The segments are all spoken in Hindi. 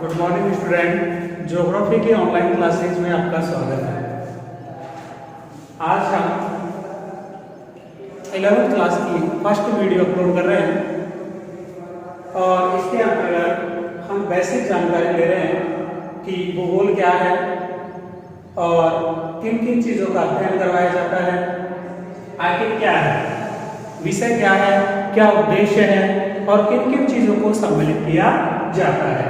Good morning student. ज्योग्राफी की ऑनलाइन क्लासेज में आपका स्वागत है। आज हम 11th क्लास की फर्स्ट वीडियो अपलोड कर रहे हैं और इसके अंतर्गत हम बेसिक जानकारी ले रहे हैं कि भूगोल क्या है और किन किन चीज़ों का अध्ययन करवाया जाता है, आखिर क्या है, विषय क्या है, क्या उद्देश्य है और किन किन चीज़ों को सम्मिलित किया जाता है।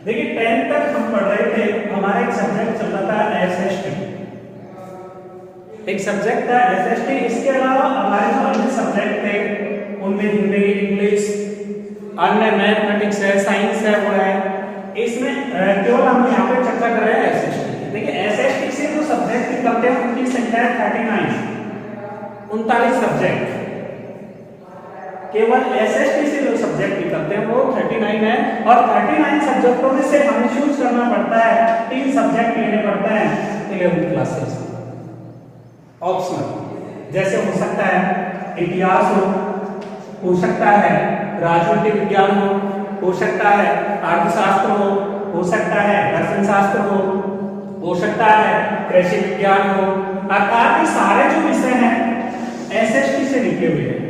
देखिए 10th तक हम पढ़ रहे थे, हमारा एक सब्जेक्ट चल रहा था एसएसटी, एक सब्जेक्ट था एसएसटी। इसके अलावा हमारे जो अन्य सब्जेक्ट थे उनमें हिंदी, इंग्लिश, अन्य मैथमेटिक्स है, साइंस है, वो है। इसमें केवल हम यहाँ पे चर्चा कर रहे हैं एसएसटी। देखिए एसएसटी से जो सब्जेक्ट निकलते हैं उनकी संख्या है 39 सब्जेक्ट। केवल एसएसटी से जो सब्जेक्ट निकलते हैं वो 39 है और 39 सब्जेक्टों में से हमें चूज करना पड़ता है, 3 सब्जेक्ट लेने पड़ते हैं 11th क्लासेस ऑप्शनल। जैसे हो सकता है इतिहास हो सकता है राजनीतिक विज्ञान हो सकता है अर्थशास्त्र हो सकता है दर्शन शास्त्र हो सकता है कृषि विज्ञान हो। अर्थात ये सारे जो विषय हैं एसएसटी से लिखे हुए हैं।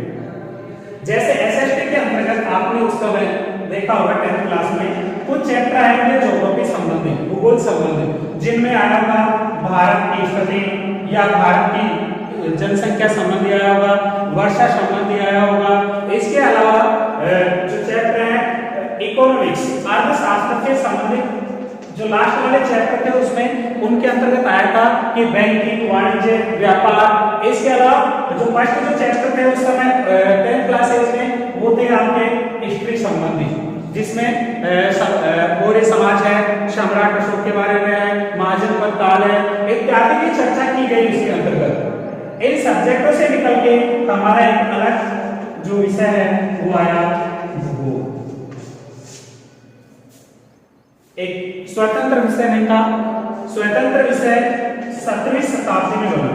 जैसे एसएसटी के अंतर्गत आपने उस समय देखा होगा 10th क्लास में कुछ चैप्टर आएंगे ज्योग्राफी संबंधित, भूगोल संबंधित, जिनमें आया होगा भारत की स्थिति या भारत की जनसंख्या संबंधी आया होगा, वर्षा संबंधी आया होगा। इसके अलावा जो चैप्टर है इकोनॉमिक्स, अर्थशास्त्र से संबंधित जो लास्ट वाले चैप्टर थे उसमें उनके अंतर्गत आया था कि बैंकिंग, वाणिज्य, व्यापार। इसके अलावा जो फर्स्ट जो चैप्टर थे उस समय 10th क्लासेस में वो थे आपके हिस्ट्री संबंधी, जिसमें मौर्य समाज है, सम्राट अशोक के बारे में है, महाजनपद काल है इत्यादि की चर्चा की गई इसके अंतर्गत। इन सब्जेक्टों से निकल के हमारा एक अलग जो विषय है वो आया भूगोल। एक स्वतंत्र विषय नहीं था, स्वतंत्र विषय 17वीं शताब्दी में बना।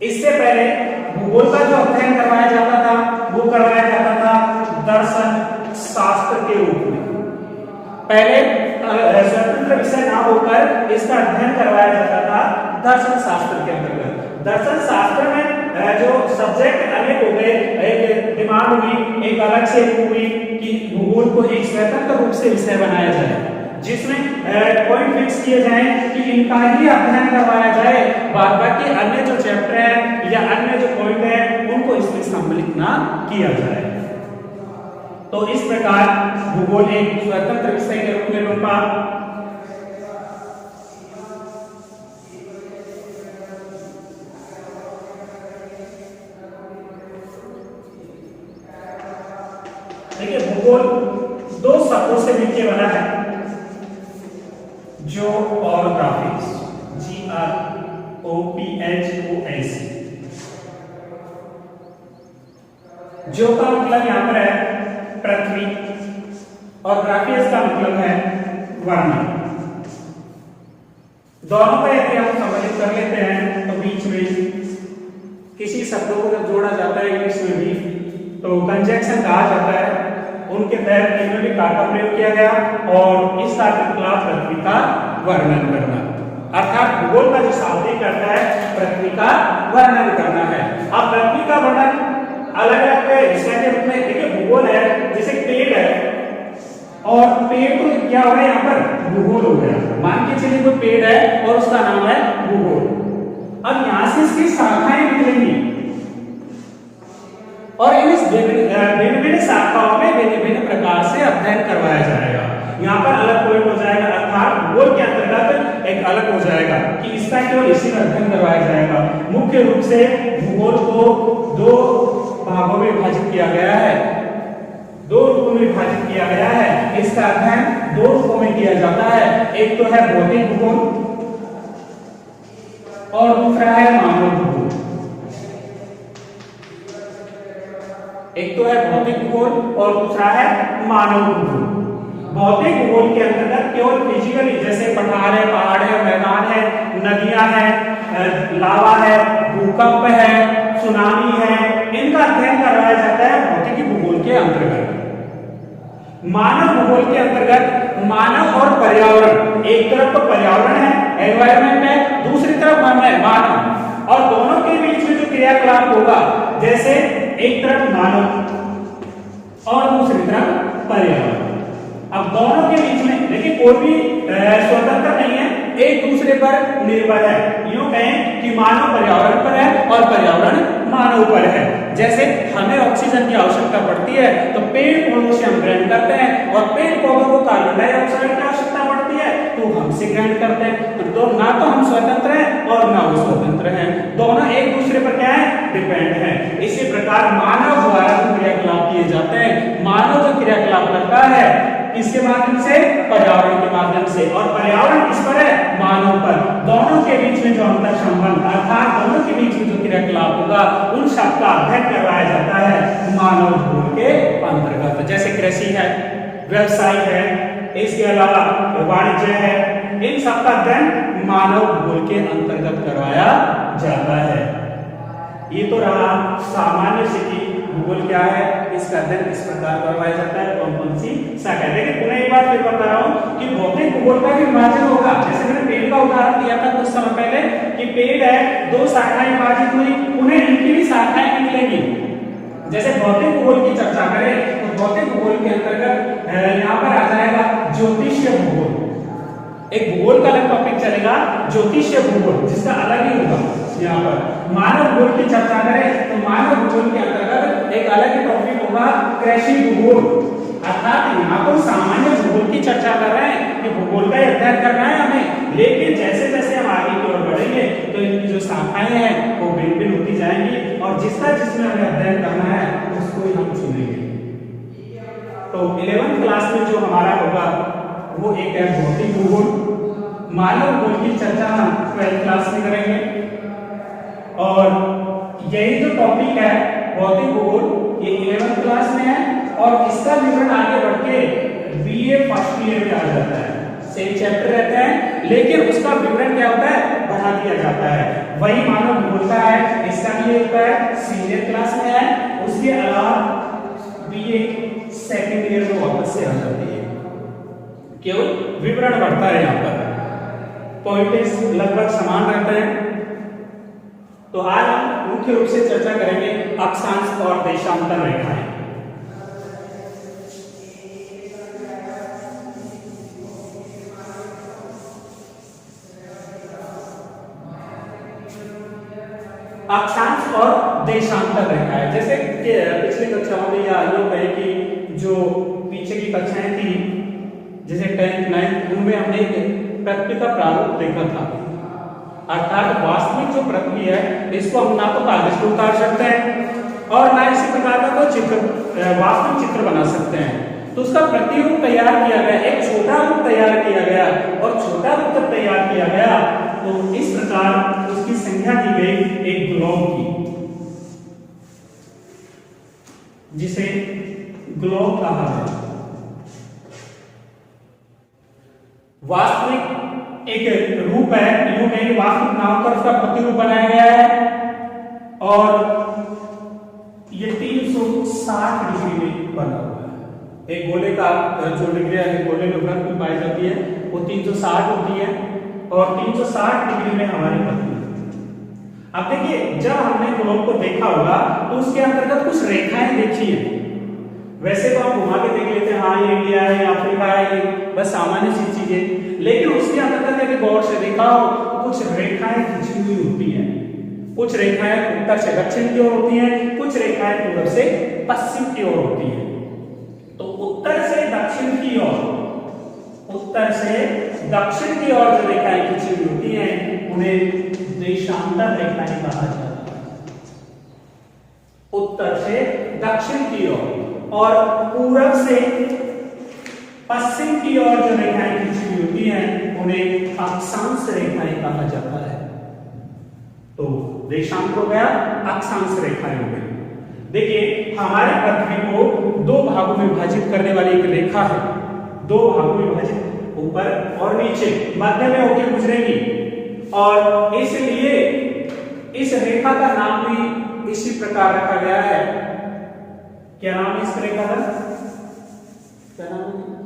इससे पहले भूगोल का जो अध्ययन करवाया जाता था वो करवाया जाता था दर्शन शास्त्र के रूप में। पहले स्वतंत्र विषय ना होकर इसका अध्ययन करवाया जाता था दर्शन शास्त्र के अंतर्गत। दर्शन शास्त्र में जो सब्जेक्ट अनेक हो गए, एक डिमांड हुई, एक अलग से हुई कि भूगोल को एक स्वतंत्र रूप से विषय बनाया जाए, जिसमें पॉइंट फिक्स किए जाएं कि इनका ही अध्ययन करवाया जाए, बाकी अन्य जो चैप्टर है या अन्य जो पॉइंट है उनको इसमें सम्मिलित ना किया जाए। तो इस प्रकार भूगोल एक स्वतंत्र विषय के रूप में बना। देखिए भूगोल 2 शब्दों से मिलकर बना है, जो और ग्राफिक्स, GROPHOS। जो का मतलब यहां पर है पृथ्वी और ग्राफिक्स का मतलब है वर्णन। दोनों का यदि हम सम्मिलित कर लेते हैं तो बीच में किसी शब्दों को जब जोड़ा जाता है इंग्लिश में भी तो कंजंक्शन कहा जाता है। उनके तहत इन्होंने का प्रयोग किया गया और इस श्रृंखला पृथ्वी का वर्णन करना, अर्थात भूगोल का जो शाब्दिक अर्थ है पृथ्वी का वर्णन करना है। अब पृथ्वी का वर्णन अलग अलग विषय के रूप में, देखिए भूगोल है जैसे पेड़ है और पेड़ को क्या हो गया यहाँ पर भूगोल हो गया। मान के चलिए कोई पेड़ है और उसका नाम है भूगोल। अब यहाँ से इसकी शाखाएं निकलेंगी और इन भिन्न शाखाओं में भिन्न प्रकार से अध्ययन करवाया जाएगा। यहाँ पर अलग पॉइंट हो जाएगा, अर्थात भूगोल के अंतर्गत एक अलग हो जाएगा कि इसका केवल इसी में अध्ययन करवाया जाएगा। मुख्य रूप से भूगोल को 2 भागों में विभाजित किया गया है, 2 रूपों में विभाजित किया गया है। इसका अध्ययन 2 रूपों में किया जाता है, एक तो है भौतिक भूगोल और दूसरा है मानव भूगोल। एक तो है भौतिक भूगोल और दूसरा है मानव भूगोल। भौतिक भूगोल के अंतर्गत केवल फिजिकली जैसे पठार है, पहाड़ है, मैदान है, नदियां हैं, लावा है, भूकंप है, सुनामी है, इनका अध्ययन करवाया जाता है भौतिक भूगोल के अंतर्गत। मानव भूगोल के अंतर्गत मानव और पर्यावरण, एक तरफ तो पर्यावरण है, एनवायरनमेंट है, दूसरी तरफ मानव, और दोनों के बीच में जो क्रियाकलाप होगा, जैसे एक तरफ मानव और दूसरी तरफ पर्यावरण, अब दोनों के बीच में, लेकिन कोई भी स्वतंत्र नहीं है, एक दूसरे पर निर्भर है। यूं कहें कि मानव पर्यावरण पर है और पर्यावरण मानव पर है। जैसे हमें ऑक्सीजन की आवश्यकता पड़ती है तो पेड़ पौधों से हम ग्रहण करते हैं, और पेड़ पौधों को कार्बन डाइऑक्साइड की आवश्यकता पड़ती है तो हमसे ग्रहण करते हैं। तो ना तो हम स्वतंत्र हैं और ना वो स्वतंत्र हैं, दोनों एक दूसरे पर क्या है, डिपेंड है। इसी प्रकार मानव द्वारा जो क्रियाकलाप किए जाते हैं, मानव जो क्रियाकलाप करता है किसके माध्यम से, पर्यावरण के माध्यम से, और पर्यावरण किस पर है, मानव पर। दोनों के बीच में जो अंतर संबंध अर्थात दोनों के बीच में जो क्रियाकलाप होगा उन सब का अध्ययन करवाया जाता है मानव भूगोल के अंतर्गत। जैसे कृषि है, व्यवसाय है, इसके अलावा वाणिज्य है, इन सब का अध्ययन मानव भूगोल के अंतर्गत करवाया जाता है। ये तो रहा सामान्य से कि भूगोल क्या है, इसका अध्ययन किस प्रकार करवाया जाता है, कौन कौन सी शाखाएं। लेकिन पुनः एक बार फिर बता रहा हूं कि भौतिक भूगोल का भी विभाजन होगा। जैसे मैंने पेड़ का उदाहरण दिया था कुछ समय पहले कि पेड़ है, दो शाखाएं विभाजित हुई, उन्हें इनकी भी शाखाएं निकलेंगी। जैसे भौतिक भूगोल की चर्चा करें तो भौतिक भूगोल के अंतर्गत यहाँ पर आ जाएगा ज्योतिषीय भूगोल, एक भूगोल का अलग टॉपिक चलेगा, ज्योतिषीय भूगोल जिसका अलग ही होगा। यहाँ पर मानव भूगोल की चर्चा करें तो मानव भूगोल के अंतर्गत एक अलग ही टॉपिक होगा कृषि भूगोल। अर्थात यहाँ पर सामान्य भूगोल की चर्चा कर रहे हैं कि भूगोल का अध्ययन करना है हमें, लेकिन जैसे जैसे हम आगे की ओर बढ़ेंगे तो इनकी जो शाखाएं हैं वो भिन्न भिन्न होती जाएंगी, और जिसका जिसमें हमें अध्ययन करना है उसको ही हम चुनेंगे। तो 11th क्लास में जो हमारा होगा वो एक है भौतिक भूगोल। मानव भूगोल की चर्चा हम 12th क्लास में करेंगे, और यही जो टॉपिक है भौतिक भूगोल ये 11th क्लास में है, और इसका विवरण आगे बढ़ के बीए फर्स्ट ईयर में आ जाता है। सेम चैप्टर रहता है लेकिन उसका विवरण क्या होता है, बढ़ा दिया जाता है। वही मानव भूगोल का है, इसका भी ये होता है सीनियर क्लास में है, उसके अलावा बीए सेकंड ईयर में वापस से आ जाती है, केवल विवरण बढ़ता है। यहाँ पर पॉइंट्स लगभग समान रहते हैं। तो आज हम मुख्य रूप से चर्चा करेंगे अक्षांश और देशांतर रेखाएं। अक्षांश और देशांतर रेखाएं, जैसे पिछली कक्षाओं में या यूं कहें कि जो पीछे की कक्षाएं थी जैसे 10th 9th उनमें हमने पृथ्वी का प्रारूप देखा था। अर्थात वास्तविक जो पृथ्वी है इसको हम ना तो कागज पर उतार सकते हैं और ना इसी प्रकार का कोई चित्र वास्तविक चित्र बना सकते हैं। तो उसका प्रतिरूप तैयार किया गया, एक छोटा रूप तैयार किया गया, और छोटा रूप जब तैयार किया गया तो इस प्रकार उसकी संख्या दी गई एक ग्लोब की, जिसे ग्लोब कहा है। वास्तविक एक रूप है, यूं कहें वास्तविक नाम पर उसका प्रतिरूप बनाया गया है, और ये 360 डिग्री में बना हुआ है। एक गोले का जो डिग्री है, गोले में वृत्त में पाई जाती है वो 360 होती है, और 360 डिग्री में हमारी पृथ्वी। अब देखिए जब हमने ग्लोब को देखा होगा तो उसके अंतर्गत कुछ रेखाएं देखी है। वैसे तो हम घुमा के देख लेते हैं, हाँ ये इंडिया है, अफ्रीका है, ये बस सामान्य सी चीजें, लेकिन उसके अंतर्गत यदि गौर से देखा हो तो कुछ रेखाएं खिंची हुई होती हैं। कुछ रेखाएं उत्तर से दक्षिण की ओर होती हैं, कुछ रेखाएं पूर्व से पश्चिम की ओर होती हैं। तो उत्तर से दक्षिण की ओर, उत्तर से दक्षिण की ओर जो रेखाएं खिंची हुई होती हैं उन्हें देशांतर रेखाएं कहा जाता है। उत्तर से दक्षिण की ओर और पूरब से पश्चिम की ओर जो रेखाएं खिंची हुई होती हैं उन्हें अक्षांश रेखाएं कहा जाता है। तो देशांतर हो गया, अक्षांश रेखाएं हो गई। देखिए हमारे पृथ्वी को दो भागों में विभाजित करने वाली एक रेखा है, दो भागों में विभाजित, ऊपर और नीचे, मध्य में होकर गुजरेगी, और इसलिए इस रेखा का नाम भी इसी प्रकार रखा गया है। क्या नाम है इस रेखा का? क्या नाम है?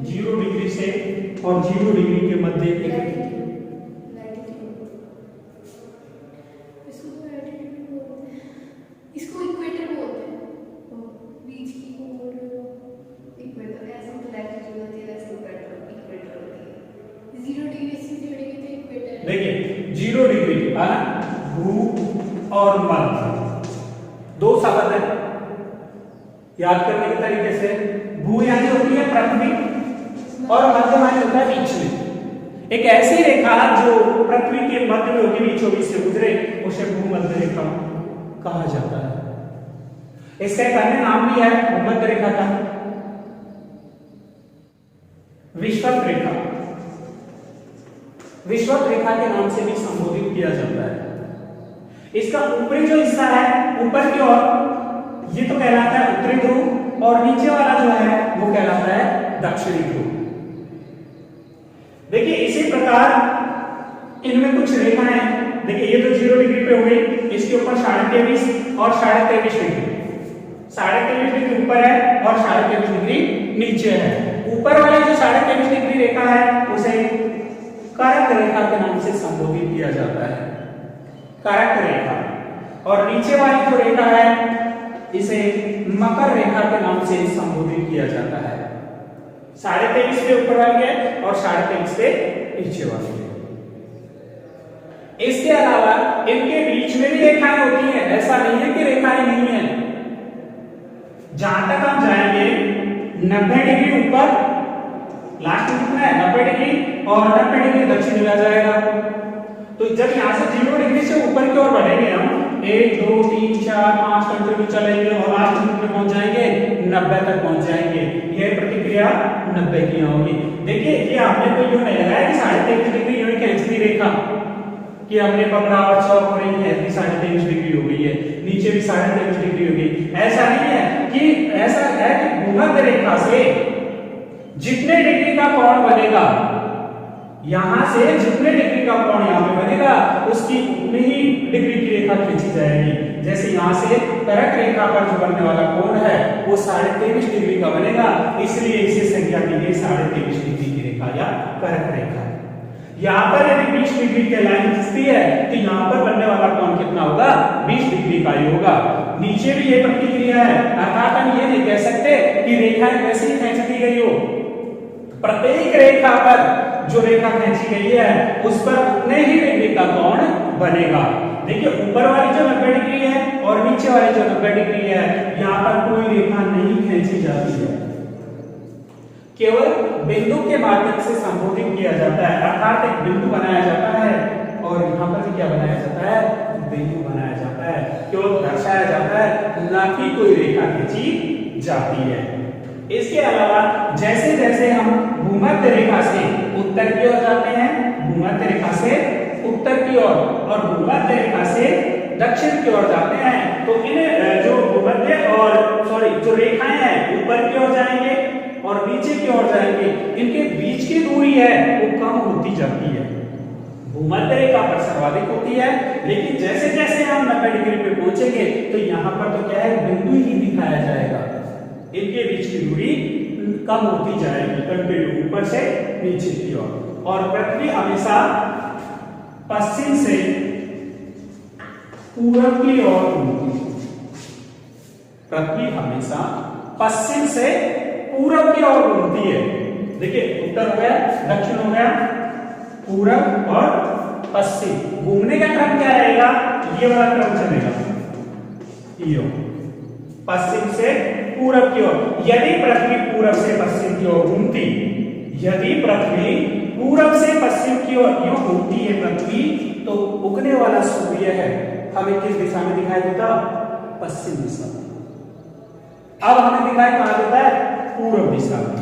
0 डिग्री से और 0 डिग्री के मध्य एक इसको इक्वेटर बोलते हैं, बीच की ओर इक्वेटर, ऐसे तो लैटिट्यूड होती है, वैसे इक्वेटर होती है। 0 डिग्री से जोड़ेंगे तो इक्वेटर। देखिए 0 डिग्री भू और मध्य दो शब्द है, याद करने के तरीके से। भू यानी होती है पृथ्वी और मध्य मानी होता है बीच में। एक ऐसी रेखा जो पृथ्वी के मध्य में होगी, बीचों बीच से गुजरे, उसे भूमध्य रेखा कहा जाता है। इसका एक अन्य नाम भी है भूमध्य रेखा का, विषुवत रेखा। विषुवत रेखा के नाम से भी संबोधित किया जाता है। इसका ऊपरी जो हिस्सा है ऊपर की ओर, ये तो कहलाता है उत्तरी ध्रुव, और नीचे वाला जो है वो कहलाता है दक्षिणी ध्रुव। देखिए इसी प्रकार इनमें कुछ रेखाएं, देखिए ये तो 0 डिग्री पे हो गई, इसके ऊपर 23.5 और 23.5 डिग्री, 23.5 डिग्री ऊपर है और 23.5 डिग्री नीचे है। ऊपर वाली जो 23.5 डिग्री रेखा है उसे करक रेखा के नाम से संबोधित किया जाता है, करक रेखा। और नीचे वाली जो रेखा है इसे मकर रेखा के नाम से संबोधित किया जाता है। 23.5 पे ऊपर वाली है और 23.5 पे नीचे वाली है। इसके अलावा इनके बीच में भी रेखाएं होती हैं, ऐसा नहीं है कि रेखाएं नहीं है। जहां तक हम जाएंगे 90 डिग्री ऊपर, लास्ट में कितना है 90 डिग्री, और 90 डिग्री दक्षिण में आ जाएगा। तो जब यहां से 0 डिग्री से ऊपर की ओर बढ़ेंगे हम, 1 2 3 4 5 कंटिन्यू चलेंगे और लास्ट में पहुंच जाएंगे 90 तक पहुंच जाएंगे। यह प्रतिक्रिया 90 की होगी। देखिए ये आपने कोई यूं नहीं लगाया कि 23.5 डिग्री यूं खींच दी रेखा कि हमने पकड़ा और चौक हो रही है, 23.5 डिग्री हो गई है, नीचे भी 23.5 डिग्री हो गई। ऐसा नहीं है कि, ऐसा है कि भूमध्य रेखा से जितने डिग्री का कोण बनेगा, यहां से जितने डिग्री का कोण यहां पे बनेगा उसकी उतनी ही डिग्री की रेखा खींची जाएगी। जैसे यहां से करक रेखा पर जो बनने वाला कोण है वो 23.5 डिग्री का बनेगा, इसलिए इसे संख्या की गई 23.5 डिग्री की रेखा या करक रेखा। यहां पर यदि 20 डिग्री की लाइन खींचती है तो यहां पर बनने वाला कोण कितना होगा, 20 डिग्री का ही होगा। नीचे भी ये प्रतिक्रिया है, अर्थात हम ये नहीं कह सकते कि रेखाएं वैसे ही खींच दी गई हो। प्रत्येक रेखा पर जो रेखा खींची गई है उस पर उतने ही डिग्री का कोण बनेगा। देखिए ऊपर वाली जो 90 डिग्री है और नीचे वाली जो 90 डिग्री है, यहाँ पर कोई रेखा नहीं खींची जाती है, केवल बिंदु के माध्यम से संबोधित किया जाता है। अर्थात एक बिंदु बनाया जाता है और यहाँ पर क्या बनाया जाता है, बिंदु बनाया जाता है, केवल दर्शाया जाता है, ना कि कोई रेखा खींची जाती है। इसके अलावा जैसे जैसे हम भूमध्य रेखा से उत्तर की ओर जाते हैं, भूमध्य रेखा से उत्तर की ओर और भूमध्य रेखा से दक्षिण की ओर जाते हैं, तो इन्हें जो भूमध्य और जो रेखाएं हैं ऊपर की ओर जाएंगे और नीचे की ओर जाएंगे, इनके बीच की दूरी है वो कम होती जाती है। भूमध्य रेखा पर सर्वाधिक होती है, लेकिन जैसे जैसे हम 90 डिग्री पे पहुंचेंगे तो यहाँ पर तो क्या है, बिंदु ही दिखाया जाएगा, इनके बीच की दूरी कम होती जाएगी कंटिन्यू ऊपर से नीचे की ओर। और पृथ्वी हमेशा पश्चिम से पूरब की ओर घूमती है, पृथ्वी हमेशा पश्चिम से पूरब की ओर घूमती है। देखिए उत्तर हो गया, दक्षिण हो गया, पूरब और पश्चिम। घूमने का क्रम क्या रहेगा, ये वाला क्रम चलेगा, ये पश्चिम से पूरब की ओर। यदि पृथ्वी पूरब से पश्चिम की ओर घूमती, यदि पृथ्वी पूरब से पश्चिम की ओर यूं घूमती है पृथ्वी, तो उगने वाला सूर्य है हमें किस दिशा में दिखाई देता, पश्चिम दिशा में। अब हमें दिखाई कहां देता है, पूरब दिशा में।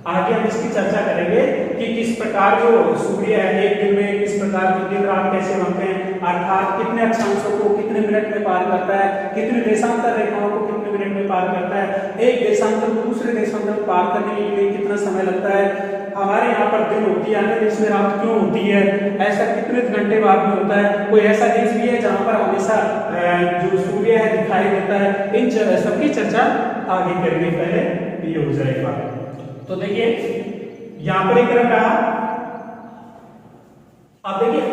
आगे हम इसकी चर्चा करेंगे कि किस प्रकार जो सूर्य है एक दिन में किस प्रकार के दिन रात कैसे बनते हैं, अर्थात कितने अक्षांशों को कितने मिनट में पार करता है, कितने देशांतर रेखाओं को कितने मिनट में पार करता है, एक देशांतर को दूसरे देशांतर पार करने के लिए कितना समय लगता है, हमारे यहाँ पर दिन होती है अन्य देश में रात क्यों होती है, ऐसा कितने घंटे बाद में होता है, कोई ऐसा देश भी है जहाँ पर हमेशा जो सूर्य है दिखाई देता है। इन सबकी चर्चा आगे करेंगे, पहले ये हो जाएगा। तो देखिए यहां पर एक तरफ रहा। अब देखिए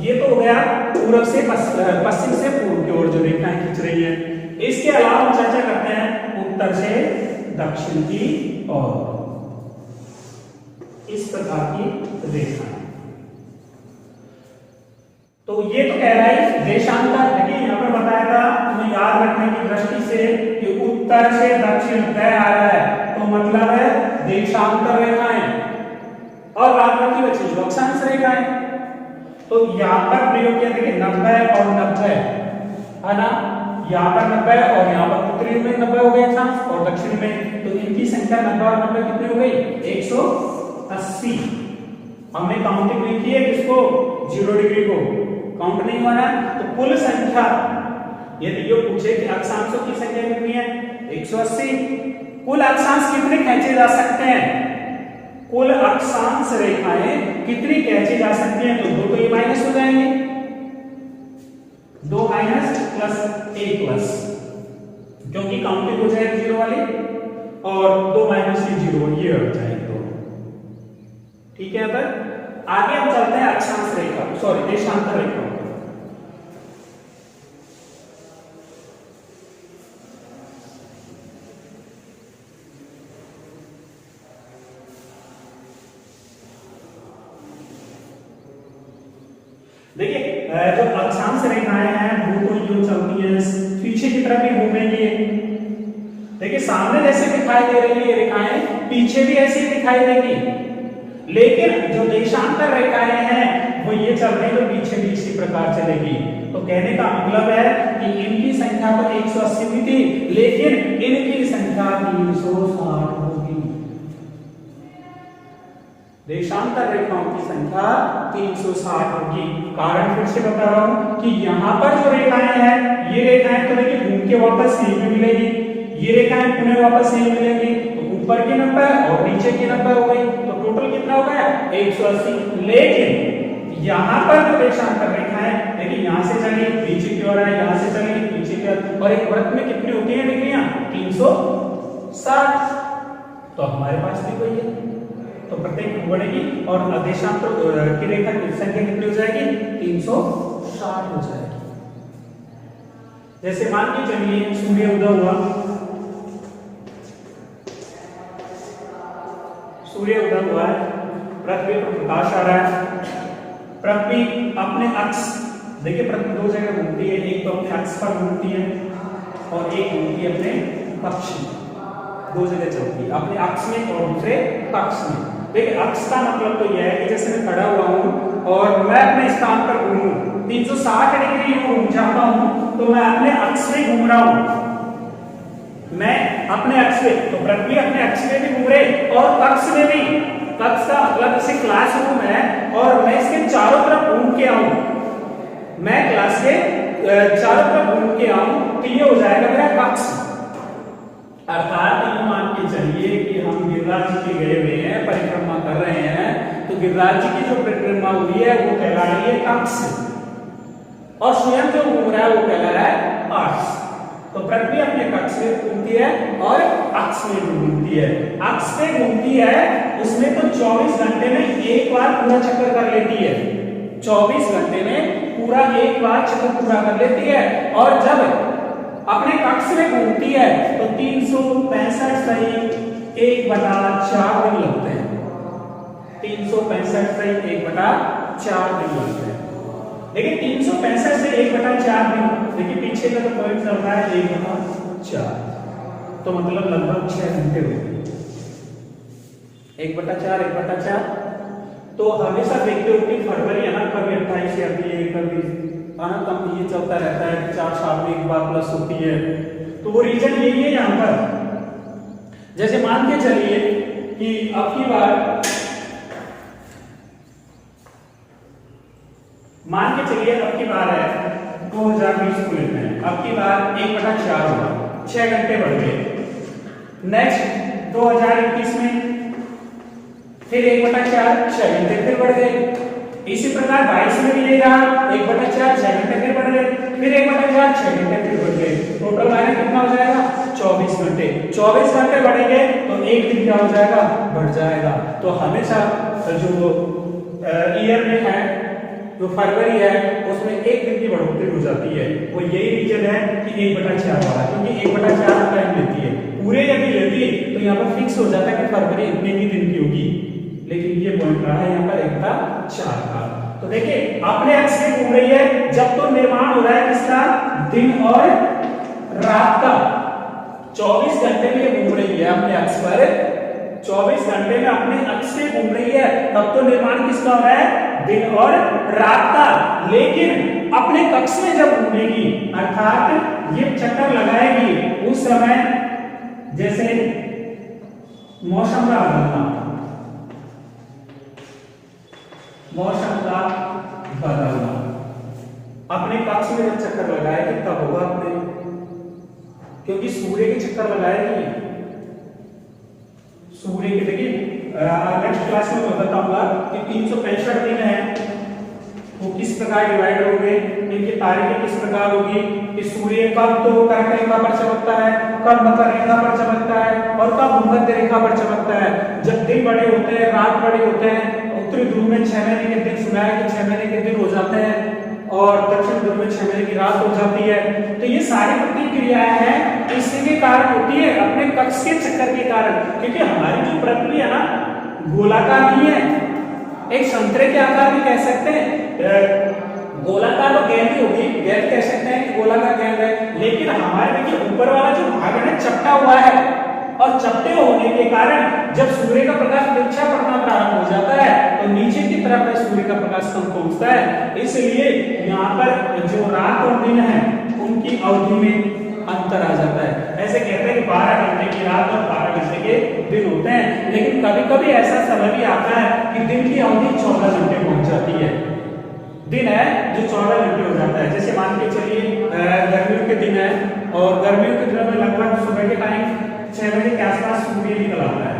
ये तो हो गया पूरब से पश्चिम से पूर्व की ओर जो रेखाएं खींच रही है। इसके अलावा हम चर्चा करते हैं उत्तर से दक्षिण की ओर, इस प्रकार की रेखाएं। तो ये तो कह रहा है देशांतर। देखिए यहां पर बताया था तुम्हें याद रखने की दृष्टि से कि उत्तर से दक्षिण तय आ रहा है, तो मतलब है देशांतर रेखाएं, और बाद बाकी बची जो अक्षांश रेखाएं। तो यहां पर प्रयोग किया देखिए 90 और 90 है ना, यहां पर 90 और यहां पर उत्तरी में 90 हो गए अक्षांश और दक्षिण में, तो इनकी संख्या 90 और 90 कितनी हो गई 180। हमने काउंटिंग नहीं की है किसको 0 डिग्री को काउंट नहीं हुआ है। तो कुल संख्या यदि ये पूछे कि अक्षांशों की संख्या कितनी है 180, कुल अक्षांश कितने खींचे जा सकते हैं, कुल अक्षांश रेखाएं कितनी खींची जा सकती हैं, तो 2 तो ये माइनस हो जाएंगे, 2 माइनस प्लस 1 प्लस, क्योंकि काउंटिंग हो जाएगी 0 वाली, और 2 माइनस 0 ये हो जाएगी 2। ठीक है। अब आगे हम चलते हैं अक्षांश रेखा सॉरी देशांतर रेखा। देखिए जो अक्षांश रेखाएं हैं वो तो यूं चलती हैं, पीछे की तरफ भी घूमेंगी। देखिए सामने जैसे दिखाई दे रही है रेखाएं, पीछे भी ऐसी दिखाई देगी, लेकिन जो देशांतर रेखाएं हैं वो ये चल रही तो पीछे भी इसी प्रकार चलेगी। तो कहने का मतलब है कि इनकी संख्या तो 180 भी थी, लेकिन इनकी संख्या 360 होगी। देशांतर रेखाओं की संख्या 360 होगी। कारण फिर से बता रहा हूं कि यहां पर जो रेखाएं हैं, ये रेखाएं तो देखिए घूम के वापस यहीं पे मिलेगी, ये रेखाएं पुनः वापस यहीं मिलेंगी, तो ऊपर की 90 और नीचे की 90 हो गई, तो टोटल कितना हो गया 180। लेकिन यहां पर जो देशांतर रेखाएं देखिए यहां से चली नीचे की ओर है, यहां से चली नीचे की ओर, और एक वृत्त में कितनी होती है डिग्रियां 360। तो हमारे पास भी वही है, तो प्रत्येक बढ़ेगी और देशांतर की रेखा की संख्या कितनी हो जाएगी 360 हो जाएगी। जैसे मान के चलिए सूर्य उदय हुआ, सूर्य उदय हुआ है, पृथ्वी पर प्रकाश आ रहा है, पृथ्वी अपने अक्ष देखिए पृथ्वी 2 जगह घूमती है, एक तो अपने अक्ष पर घूमती है और एक घूमती है अपने पक्ष में, 2 जगह चलती है, अपने अक्ष में और दूसरे पक्ष में। देखिए अक्ष का मतलब तो यह है कि जैसे मैं खड़ा हुआ हूं और मैं अपने स्थान पर घूमूं 360 डिग्री घूम जाता हूं, तो मैं अपने अक्ष में घूम रहा हूं, मैं अपने अक्ष में, तो पृथ्वी अपने अक्ष में भी घूम रहे और कक्ष में भी। कक्ष का मतलब जैसे क्लासरूम है और मैं इसके चारों तरफ घूम के आऊं, मैं क्लास के चारों तरफ घूम के आऊं, तो ये हो जाएगा मेरा कक्ष। अर्थात ये मान के चलिए कि हम गिरिराज जी के गए हुए हैं, परिक्रमा कर रहे हैं, तो गिरिराज जी की जो परिक्रमा हुई है वो कहला रही है कक्ष, और स्वयं जो घूम रहा है वो कहला रहा है अक्ष। तो पृथ्वी अपने कक्ष में घूमती है और अक्ष में भी घूमती है। अक्ष पे घूमती है उसमें तो 24 घंटे में एक बार पूरा चक्कर कर लेती है, 24 घंटे में पूरा एक बार चक्कर पूरा कर लेती है, और जब अपने कक्ष में घूमती है तो 365 सही 1/4 दिन लगते हैं, 365 सही 1/4 दिन लगते हैं। देखिए 365 से 1/4 दिन, देखिए पीछे का तो पॉइंट चल रहा है 1/4, तो मतलब लगभग 6 घंटे हुए 1/4 1/4। तो हमेशा देखते हो कि फरवरी है ना, कभी 28 आती है, कभी कम ये चलता रहता है कि 4 साल में एक बार प्लस होती है। तो वो रीजन यही है यहाँ पर। जैसे मान के चलिए कि अब की बार मान के चलिए अब की बार है 2020 को लेते हैं, अब की बार 1/4 होगा, 6 घंटे बढ़ गए। नेक्स्ट 2021 में फिर 1/4 6 घंटे फिर बढ़ गए। इसी प्रकार 22 में भी यही रहा, 1/4 6 घंटे फिर बढ़ गए, फिर 1/4 6 घंटे फिर बढ़ गए। टोटल माइनस कितना हो जाएगा 24 घंटे। 24 घंटे बढ़ेंगे तो एक दिन क्या हो जाएगा, बढ़ जाएगा। तो हमेशा जो ईयर में है, जो फरवरी है, उसमें एक दिन की बढ़ोतरी हो जाती है। वो यही रीजन है कि 1/4 वाला, क्योंकि 1/4 टाइम लेती है। पूरे यदि लेती तो यहाँ पर फिक्स हो जाता है कि फरवरी इतने ही दिन की होगी, लेकिन ये पॉइंट रहा है यहाँ पर 1/4 का। तो देखिए अपने अक्ष में घूम रही है, जब तो निर्माण हो रहा है किसका, दिन और रात का। 24 घंटे में ये घूम रही है अपने अक्ष पर, 24 घंटे में अपने अक्ष से घूम रही है, तब तो निर्माण किसका हो रहा है, दिन और रात का। लेकिन अपने कक्ष में जब घूमेगी, अर्थात ये चक्कर लगाएगी, उस समय जैसे मौसम का बदलना, मौसम का बदलना अपने कक्ष में जब चक्कर लगाएगी तब होगा अपने, क्योंकि सूर्य के चक्कर लगाएगी। सूर्य के देखिए नेक्स्ट क्लास में मैं बताऊंगा कि 365 दिन है, वो किस प्रकार डिवाइड होंगे, इनकी तारीखें किस प्रकार होगी, कि सूर्य कब तो कर्क रेखा पर चमकता है, कब मकर रेखा पर चमकता है, और कब भूमध्य रेखा पर चमकता है। जब दिन बड़े होते हैं, रात बड़े होते हैं, उत्तरी ध्रुव में 6 महीने के दिन सुना है कि 6 महीने के दिन हो जाते हैं, और दक्षिण ध्रुव में 6 महीने की रात हो जाती है। तो ये सारी प्रतिक्रियाएं हैं, इसी के कारण होती है, अपने कक्ष के चक्कर के कारण। क्योंकि हमारी जो पृथ्वी है ना, गोलाकार नहीं है, एक संतरे के आकार भी कह सकते हैं। गोलाकार तो गेंद ही होगी, गेंद कह सकते हैं कि गोलाकार गेंद है, लेकिन हमारे देखिए ऊपर वाला जो भाग है चपटा हुआ है, और चपटे होने के कारण जब सूर्य का प्रकाश तिरछा पड़ना प्रारंभ हो जाता है तो नीचे की तरफ सूर्य का प्रकाश कम पहुंचता है। इसलिए यहाँ पर जो रात और दिन है उनकी अवधि में अंतर आ जाता है। ऐसे कहते हैं कि 12 घंटे की रात और 12 घंटे के दिन होते हैं, लेकिन कभी कभी ऐसा समय भी आता है कि दिन की अवधि 14 घंटे पहुंच जाती है। दिन है जो 14 घंटे हो जाता है। जैसे मान के चलिए गर्मियों के दिन है, और गर्मियों के दिनों में लगभग सुबह के टाइम 6 बजे के आसपास सूर्य निकल आता है,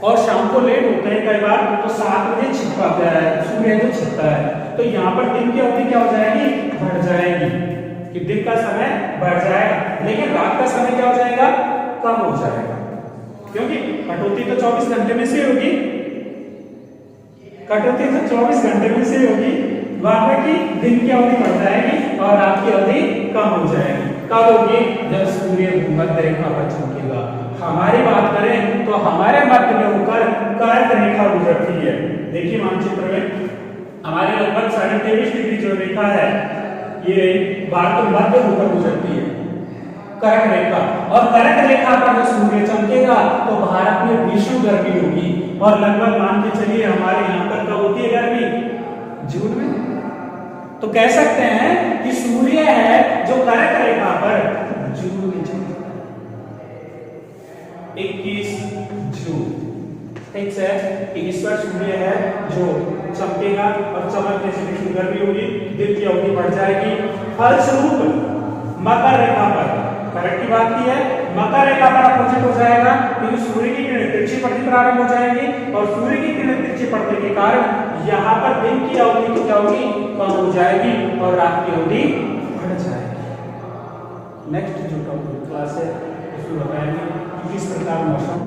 और शाम को लेट होते हैं कई बार तो 7 बजे छिप पाता है सूर्य, जो छिपता है। तो यहाँ पर दिन की अवधि क्या हो जाएगी, बढ़ जाएगी, कि दिन का समय बढ़ जाएगा, लेकिन रात का समय क्या हो जाएगा, कम हो जाएगा, क्योंकि कटौती तो 24 घंटे में से होगी, कटौती तो 24 घंटे में से होगी, बाकी दिन की अवधि बढ़ जाएगी और रात की अवधि कम हो जाएगी। कब होगी, जब सूर्य भूमध्य रेखा पर चमकेगा। हमारी बात करें तो हमारे मध्य में होकर कर्क रेखा गुजरती है। देखिए मानचित्र में हमारे लगभग 23.5 डिग्री जो रेखा है, ये भारत मध्य होकर गुजरती है, कर्क रेखा। और कर्क रेखा पर जब सूर्य चमकेगा तो भारत में भीषण गर्मी होगी, और लगभग मान के चलिए हमारे यहाँ पर कब होती है गर्मी, जून में। तो कह सकते हैं कि सूर्य है जो कर्क रेखा पर जून में चमकेगा, 21 जून, ठीक है, कि इस पर सूर्य है जो चमकेगा, और चमकने से भीषण गर्मी होगी, दिन की अवधि बढ़ जाएगी। फलस्वरूप मकर रेखा पर, कर्क की बात की है, मकर रेखा पर अपोजिट हो जाएगा, क्योंकि सूर्य की किरणें तिरछी पड़नी प्रारंभ हो जाएंगी, और सूर्य की किरणें तिरछी पड़ने के कारण यहाँ पर दिन की अवधि क्या होगी, कम हो जाएगी, और रात की अवधि बढ़ जाएगी। नेक्स्ट जो टॉपिक क्लास है उसमें बताएंगे कि किस प्रकार मौसम